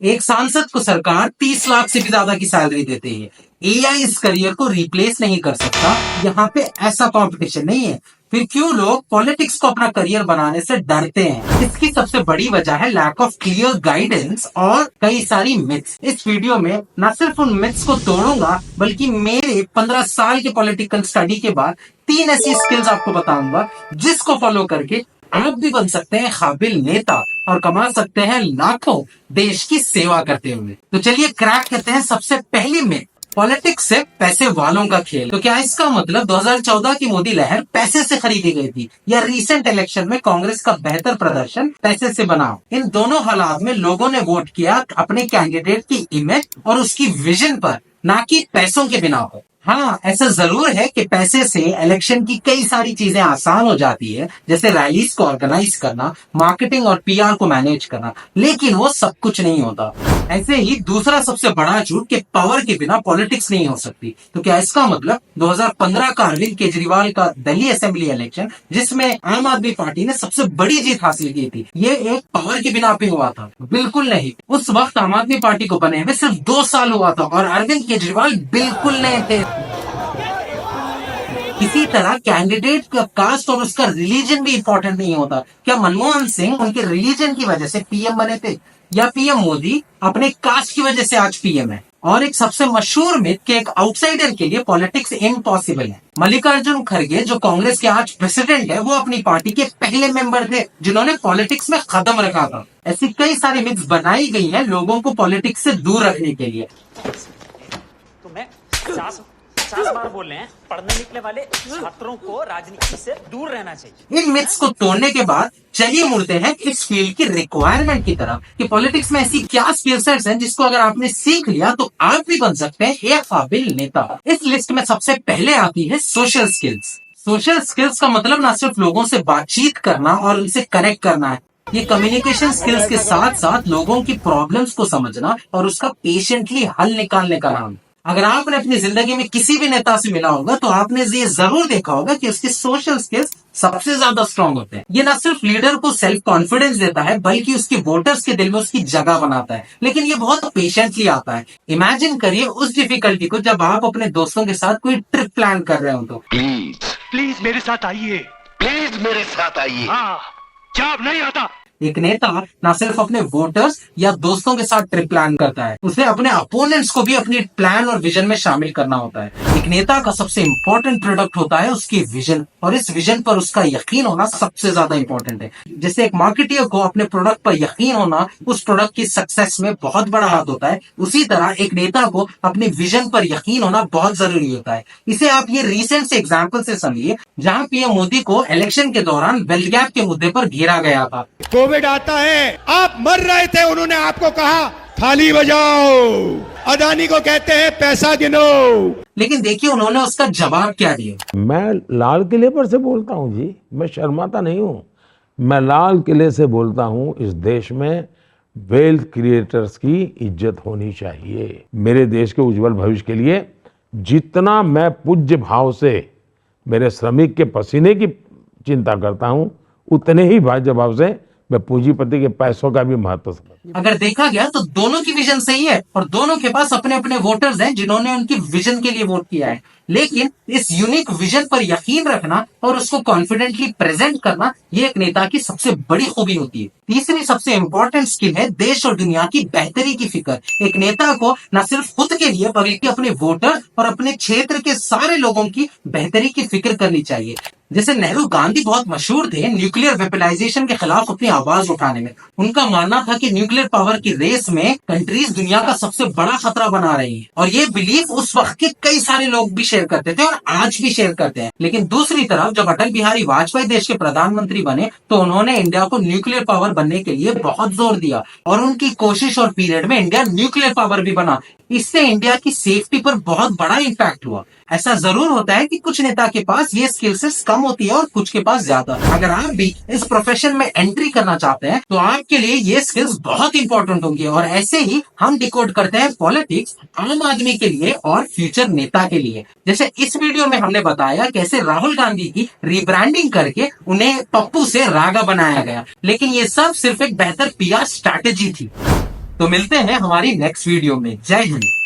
एक सांसद को सरकार 30 लाख से भी ज्यादा की सैलरी देती है। एआई इस करियर को रिप्लेस नहीं कर सकता। यहाँ पे ऐसा कंपटीशन नहीं है। फिर क्यों लोग पॉलिटिक्स को अपना करियर बनाने से डरते हैं? इसकी सबसे बड़ी वजह है लैक ऑफ क्लियर गाइडेंस और कई सारी मिथ्स। इस वीडियो में न सिर्फ उन मिथ्स को तोड़ूंगा, बल्कि मेरे 15 साल के पॉलिटिकल स्टडी के बाद 3 ऐसी स्किल्स आपको बताऊंगा जिसको फॉलो करके आप भी बन सकते हैं काबिल नेता और कमा सकते हैं लाखों देश की सेवा करते हुए। तो चलिए क्रैक करते हैं सबसे पहली मिथ, पॉलिटिक्स से पैसे वालों का खेल। तो क्या इसका मतलब 2014 की मोदी लहर पैसे से खरीदी गई थी, या रीसेंट इलेक्शन में कांग्रेस का बेहतर प्रदर्शन पैसे से बना? इन दोनों हालात में लोगों ने वोट किया अपने कैंडिडेट की इमेज और उसकी विजन पर, ना कि पैसों के बिना पर। हाँ, ऐसा जरूर है कि पैसे से इलेक्शन की कई सारी चीजें आसान हो जाती है, जैसे रैलीज को ऑर्गेनाइज करना, मार्केटिंग और पीआर को मैनेज करना, लेकिन वो सब कुछ नहीं होता। ऐसे ही दूसरा सबसे बड़ा झूठ कि पावर के बिना पॉलिटिक्स नहीं हो सकती। तो क्या इसका मतलब 2015 का अरविंद केजरीवाल का दिल्ली असेंबली इलेक्शन, जिसमें आम आदमी पार्टी ने सबसे बड़ी जीत हासिल की थी, ये एक पावर के बिना पे हुआ था? बिल्कुल नहीं। उस वक्त आम आदमी पार्टी को बने हुए सिर्फ 2 साल हुआ था और अरविंद केजरीवाल बिल्कुल नए थे। इसी तरह कैंडिडेट का कास्ट और उसका रिलीजन भी इंपॉर्टेंट नहीं होता। क्या मनमोहन सिंह उनके रिलीजन की वजह से पीएम बने थे, या पीएम मोदी अपने कास्ट की वजह से आज पीएम है? और एक सबसे मशहूर मिथ कि एक आउटसाइडर के लिए पॉलिटिक्स इम्पॉसिबल है। मल्लिकार्जुन खड़गे जो कांग्रेस के आज प्रेसिडेंट है, वो अपनी पार्टी के पहले मेंबर थे जिन्होंने पॉलिटिक्स में कदम रखा था। ऐसी कई सारी मिथ्स बनाई गई हैं लोगों को पॉलिटिक्स से दूर रखने के लिए। तो मैं 50 बार बोल रहे हैं, पढ़ने निकले वाले छात्रों को राजनीति से दूर रहना चाहिए। इन मिथ्स को तोड़ने के बाद चलिए मुड़ते हैं इस फील्ड की रिक्वायरमेंट की तरफ कि पॉलिटिक्स में ऐसी क्या स्किल सेट्स हैं जिसको अगर आपने सीख लिया तो आप भी बन सकते हैं एक काबिल नेता। इस लिस्ट में सबसे पहले आती है सोशल स्किल्स। सोशल स्किल्स का मतलब ना सिर्फ लोगों से बातचीत करना और उनसे कनेक्ट करना है, ये कम्युनिकेशन स्किल्स के साथ साथ लोगों की प्रॉब्लम्स को समझना और उसका पेशेंटली हल निकालने का नाम। अगर आपने अपनी जिंदगी में किसी भी नेता से मिला होगा तो आपने ये जरूर देखा होगा कि उसके सोशल स्किल्स सबसे ज्यादा स्ट्रांग होते हैं। ये ना सिर्फ लीडर को सेल्फ कॉन्फिडेंस देता है, बल्कि उसके वोटर्स के दिल में उसकी जगह बनाता है। लेकिन ये बहुत पेशेंटली आता है। इमेजिन करिए उस डिफिकल्टी को जब आप अपने दोस्तों के साथ कोई ट्रिप प्लान कर रहे हो तो प्लीज मेरे साथ आइए, प्लीज मेरे साथ आइए। हाँ, जब नहीं आता। एक नेता ना सिर्फ अपने वोटर्स या दोस्तों के साथ ट्रिप प्लान करता है, उसे अपने अपोनेंट्स को भी अपनी प्लान और विजन में शामिल करना होता है। एक नेता का सबसे इम्पोर्टेंट प्रोडक्ट होता है उसकी विजन, और इस विजन पर उसका यकीन होना सबसे ज्यादा इम्पोर्टेंट है। जैसे एक मार्केटियर को अपने प्रोडक्ट पर यकीन होना उस प्रोडक्ट की सक्सेस में बहुत बड़ा हाथ होता है, उसी तरह एक नेता को अपने विजन पर यकीन होना बहुत जरूरी होता है। इसे आप ये रिसेंट से एग्जाम्पल से समझिए, जहाँ पीएम मोदी को इलेक्शन के दौरान वेल्थ गैप के मुद्दे पर घेरा गया था। कोविड आता है, आप मर रहे थे, उन्होंने आपको कहा थाली बजाओ, अदानी को कहते हैं पैसा गिनो। लेकिन देखिए उन्होंने उसका जवाब क्या दिया। मैं लाल किले पर से बोलता हूँ जी, मैं शर्माता नहीं हूँ। मैं लाल किले से बोलता हूँ, इस देश में वेल्थ क्रिएटर्स की इज्जत होनी चाहिए। मेरे देश के उज्जवल भविष्य के लिए जितना मैं पूज्य भाव से मेरे श्रमिक के पसीने की चिंता करता हूँ, उतने ही भाव से मैं पूंजीपति के पैसों का भी महत्व समझता हूं। अगर देखा गया तो दोनों की विजन सही है और दोनों के पास अपने अपने वोटर्स हैं जिन्होंने उनकी विजन के लिए वोट किया है। लेकिन इस यूनिक विजन पर यकीन रखना और उसको कॉन्फिडेंटली प्रेजेंट करना, ये एक नेता की सबसे बड़ी खूबी होती है। तीसरी सबसे इम्पोर्टेंट स्किल है देश और दुनिया की बेहतरी की फिक्र। एक नेता को न सिर्फ खुद के लिए बल्कि अपने वोटर और अपने क्षेत्र के सारे लोगों की बेहतरी की फिक्र करनी चाहिए। जैसे नेहरू गांधी बहुत मशहूर थे न्यूक्लियर वेपनाइजेशन के खिलाफ अपनी आवाज उठाने में। उनका मानना था कि न्यूक्लियर पावर की रेस में कंट्रीज दुनिया का सबसे बड़ा खतरा बना रही है, और ये बिलीफ उस वक्त के कई सारे लोग भी शेयर करते थे और आज भी शेयर करते हैं। लेकिन दूसरी तरफ जब अटल बिहारी वाजपेयी देश के प्रधानमंत्री बने तो उन्होंने इंडिया को न्यूक्लियर पावर बनने के लिए बहुत जोर दिया, और उनकी कोशिश और पीरियड में इंडिया न्यूक्लियर पावर भी बना। इससे इंडिया की सेफ्टी पर बहुत बड़ा इम्पैक्ट हुआ। ऐसा जरूर होता है कि कुछ नेता के पास ये स्किल सेट्स कम होती है और कुछ के पास ज्यादा। अगर आप भी इस प्रोफेशन में एंट्री करना चाहते हैं तो आपके लिए ये स्किल्स बहुत इंपॉर्टेंट होंगी। और ऐसे ही हम डिकोड करते हैं पॉलिटिक्स आम आदमी के लिए और फ्यूचर नेता के लिए। जैसे इस वीडियो में हमने बताया कैसे राहुल गांधी की रिब्रांडिंग करके उन्हें पप्पू से रागा बनाया गया, लेकिन ये सब सिर्फ एक बेहतर पीआर स्ट्रैटेजी थी। तो मिलते हैं हमारी नेक्स्ट वीडियो में। जय हिंद।